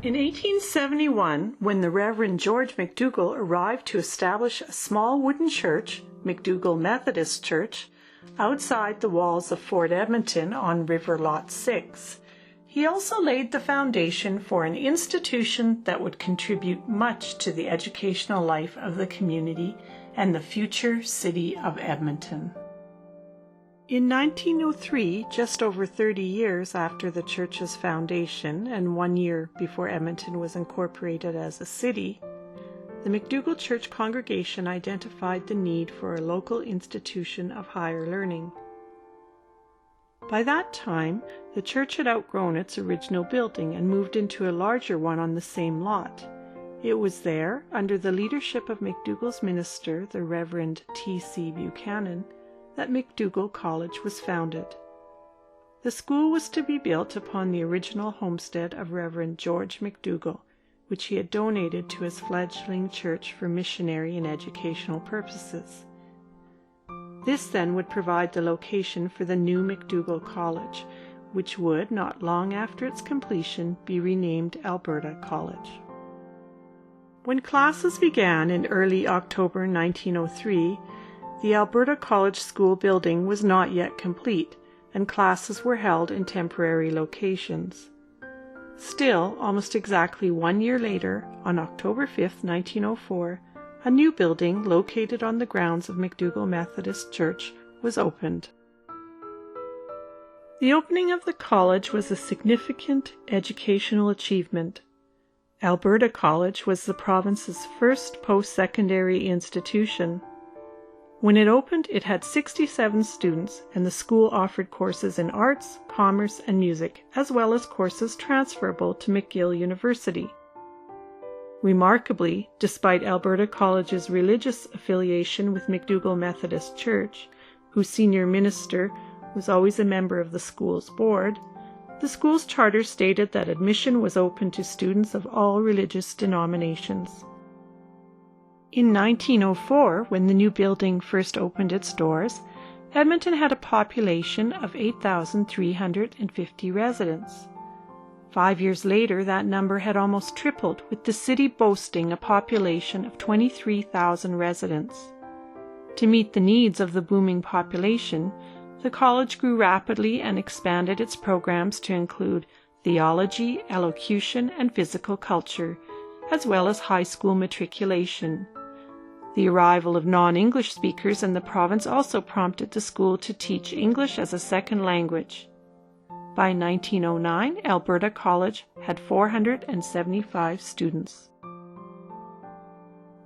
In 1871, when the Reverend George McDougall arrived to establish a small wooden church, McDougall Methodist Church, outside the walls of Fort Edmonton on River Lot 6, he also laid the foundation for an institution that would contribute much to the educational life of the community and the future city of Edmonton. In 1903, just over 30 years after the church's foundation and 1 year before Edmonton was incorporated as a city, the McDougall Church congregation identified the need for a local institution of higher learning. By that time, the church had outgrown its original building and moved into a larger one on the same lot. It was there, under the leadership of McDougall's minister, the Reverend T.C. Buchanan, that McDougall College was founded. The school was to be built upon the original homestead of Reverend George McDougall, which he had donated to his fledgling church for missionary and educational purposes. This then would provide the location for the new McDougall College, which would, not long after its completion, be renamed Alberta College. When classes began in early October 1903, the Alberta College school building was not yet complete, and classes were held in temporary locations. Still, almost exactly 1 year later, on October 5, 1904, a new building located on the grounds of McDougall Methodist Church was opened. The opening of the college was a significant educational achievement. Alberta College was the province's first post-secondary institution. When it opened, it had 67 students, and the school offered courses in arts, commerce, and music, as well as courses transferable to McGill University. Remarkably, despite Alberta College's religious affiliation with McDougall Methodist Church, whose senior minister was always a member of the school's board, the school's charter stated that admission was open to students of all religious denominations. In 1904, when the new building first opened its doors, Edmonton had a population of 8,350 residents. 5 years later, that number had almost tripled, with the city boasting a population of 23,000 residents. To meet the needs of the booming population, the college grew rapidly and expanded its programs to include theology, elocution, and physical culture, as well as high school matriculation. The arrival of non-English speakers in the province also prompted the school to teach English as a second language. By 1909, Alberta College had 475 students.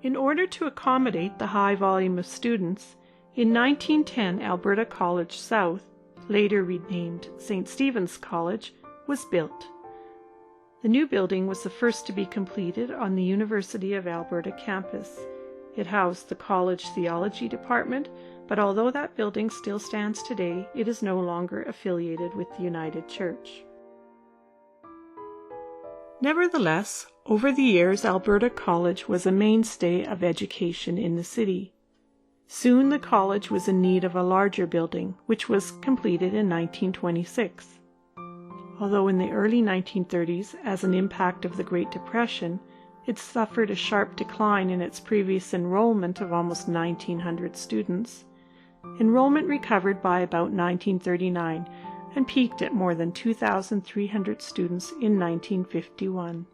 In order to accommodate the high volume of students, in 1910 Alberta College South, later renamed St. Stephen's College, was built. The new building was the first to be completed on the University of Alberta campus. It housed the college theology department, but although that building still stands today, it is no longer affiliated with the United Church. Nevertheless, over the years, Alberta College was a mainstay of education in the city. Soon the college was in need of a larger building, which was completed in 1926. Although in the early 1930s, as an impact of the Great Depression, it suffered a sharp decline in its previous enrollment of almost 1,900 students, enrollment recovered by about 1939 and peaked at more than 2,300 students in 1951.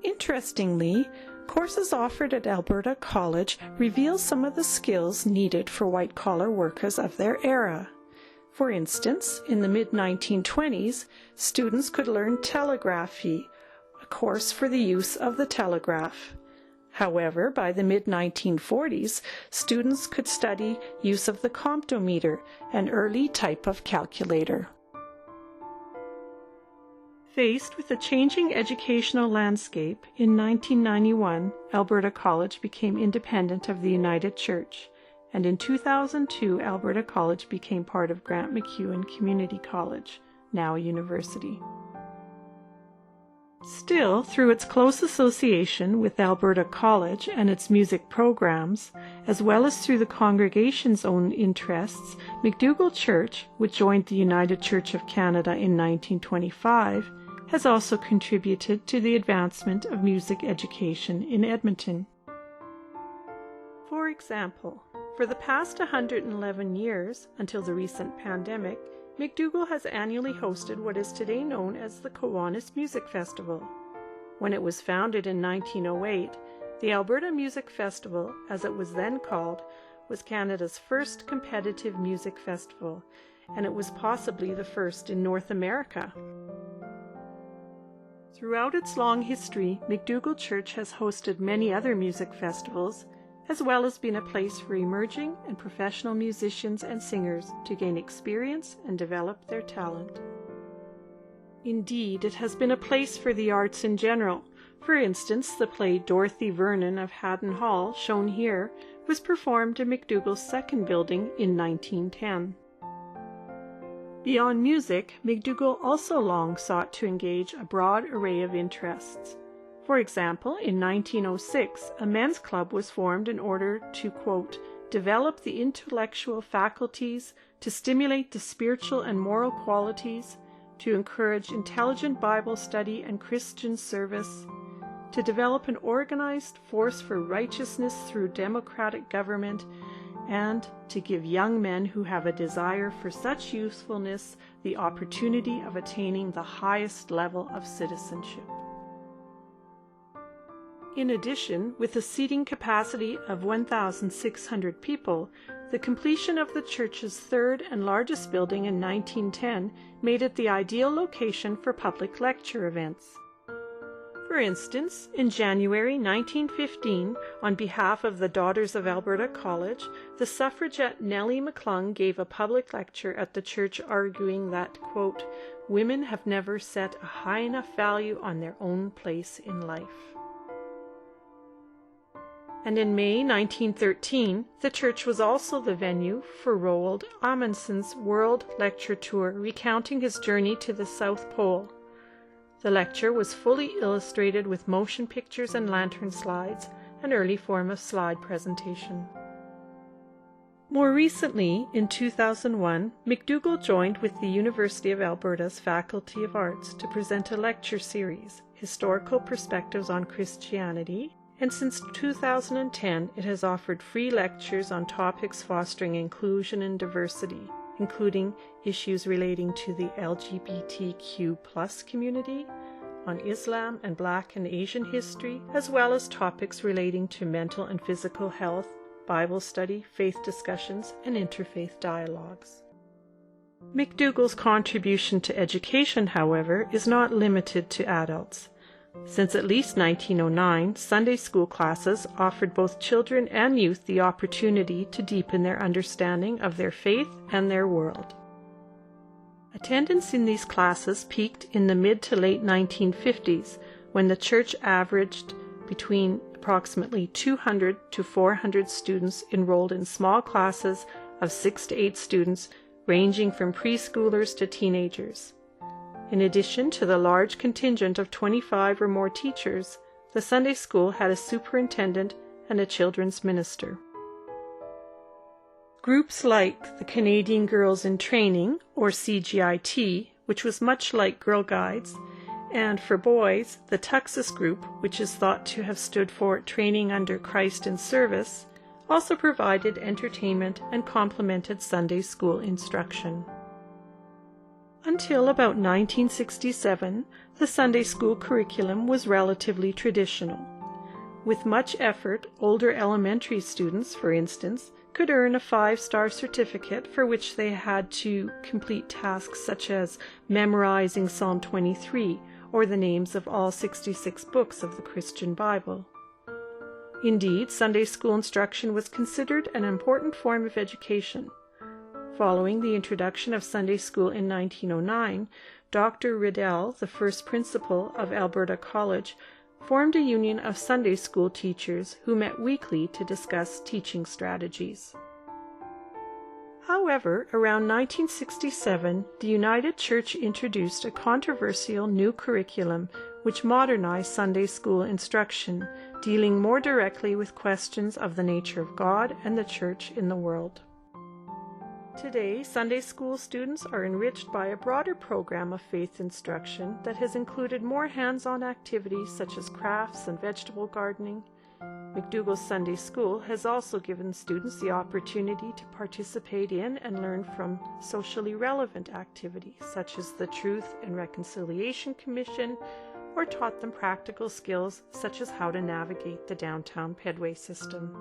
Interestingly, courses offered at Alberta College reveal some of the skills needed for white-collar workers of their era. For instance, in the mid-1920s, students could learn telegraphy, a course for the use of the telegraph. However, by the mid-1940s, students could study use of the comptometer, an early type of calculator. Faced with a changing educational landscape, in 1991, Alberta College became independent of the United Church, and in 2002, Alberta College became part of Grant MacEwan Community College, now a university. Still, through its close association with Alberta College and its music programs, as well as through the congregation's own interests, McDougall Church, which joined the United Church of Canada in 1925, has also contributed to the advancement of music education in Edmonton. For example, for the past 111 years, until the recent pandemic, McDougall has annually hosted what is today known as the Kiwanis Music Festival. When it was founded in 1908, the Alberta Music Festival, as it was then called, was Canada's first competitive music festival, and it was possibly the first in North America. Throughout its long history, McDougall Church has hosted many other music festivals, as well as been a place for emerging and professional musicians and singers to gain experience and develop their talent. Indeed, it has been a place for the arts in general. For instance, the play Dorothy Vernon of Haddon Hall, shown here, was performed in McDougall's second building in 1910. Beyond music, McDougall also long sought to engage a broad array of interests. For example, in 1906, a men's club was formed in order to, quote, develop the intellectual faculties, to stimulate the spiritual and moral qualities, to encourage intelligent Bible study and Christian service, to develop an organized force for righteousness through democratic government, and to give young men who have a desire for such usefulness the opportunity of attaining the highest level of citizenship. In addition, with a seating capacity of 1,600 people, the completion of the church's third and largest building in 1910 made it the ideal location for public lecture events. For instance, in January 1915, on behalf of the Daughters of Alberta College, the suffragette Nellie McClung gave a public lecture at the church arguing that, quote, women have never set a high enough value on their own place in life. And in May 1913, the church was also the venue for Roald Amundson's World Lecture Tour, recounting his journey to the South Pole. The lecture was fully illustrated with motion pictures and lantern slides, an early form of slide presentation. More recently, in 2001, McDougall joined with the University of Alberta's Faculty of Arts to present a lecture series, Historical Perspectives on Christianity, and since 2010 it has offered free lectures on topics fostering inclusion and diversity, including issues relating to the LGBTQ+ community, on Islam and Black and Asian history, as well as topics relating to mental and physical health, Bible study, faith discussions, and interfaith dialogues. McDougall's contribution to education, however, is not limited to adults. Since at least 1909, Sunday school classes offered both children and youth the opportunity to deepen their understanding of their faith and their world. Attendance in these classes peaked in the mid to late 1950s, when the church averaged between approximately 200 to 400 students enrolled in small classes of 6 to 8 students, ranging from preschoolers to teenagers. In addition to the large contingent of 25 or more teachers, the Sunday school had a superintendent and a children's minister. Groups like the Canadian Girls in Training, or CGIT, which was much like Girl Guides, and for boys, the Tuxus Group, which is thought to have stood for Training Under Christ in Service, also provided entertainment and complemented Sunday school instruction. Until about 1967, the Sunday school curriculum was relatively traditional. With much effort, older elementary students, for instance, could earn a 5-star certificate for which they had to complete tasks such as memorizing Psalm 23 or the names of all 66 books of the Christian Bible. Indeed, Sunday school instruction was considered an important form of education. Following the introduction of Sunday school in 1909, Dr. Riddell, the first principal of Alberta College, formed a union of Sunday school teachers who met weekly to discuss teaching strategies. However, around 1967, the United Church introduced a controversial new curriculum which modernized Sunday school instruction, dealing more directly with questions of the nature of God and the Church in the world. Today, Sunday school students are enriched by a broader program of faith instruction that has included more hands-on activities such as crafts and vegetable gardening. McDougall Sunday School has also given students the opportunity to participate in and learn from socially relevant activities such as the Truth and Reconciliation Commission, or taught them practical skills such as how to navigate the downtown pedway system.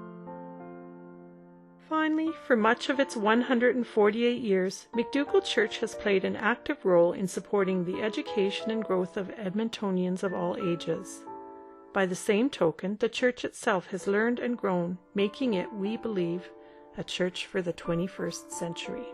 Finally, for much of its 148 years, McDougall Church has played an active role in supporting the education and growth of Edmontonians of all ages. By the same token, the church itself has learned and grown, making it, we believe, a church for the 21st century.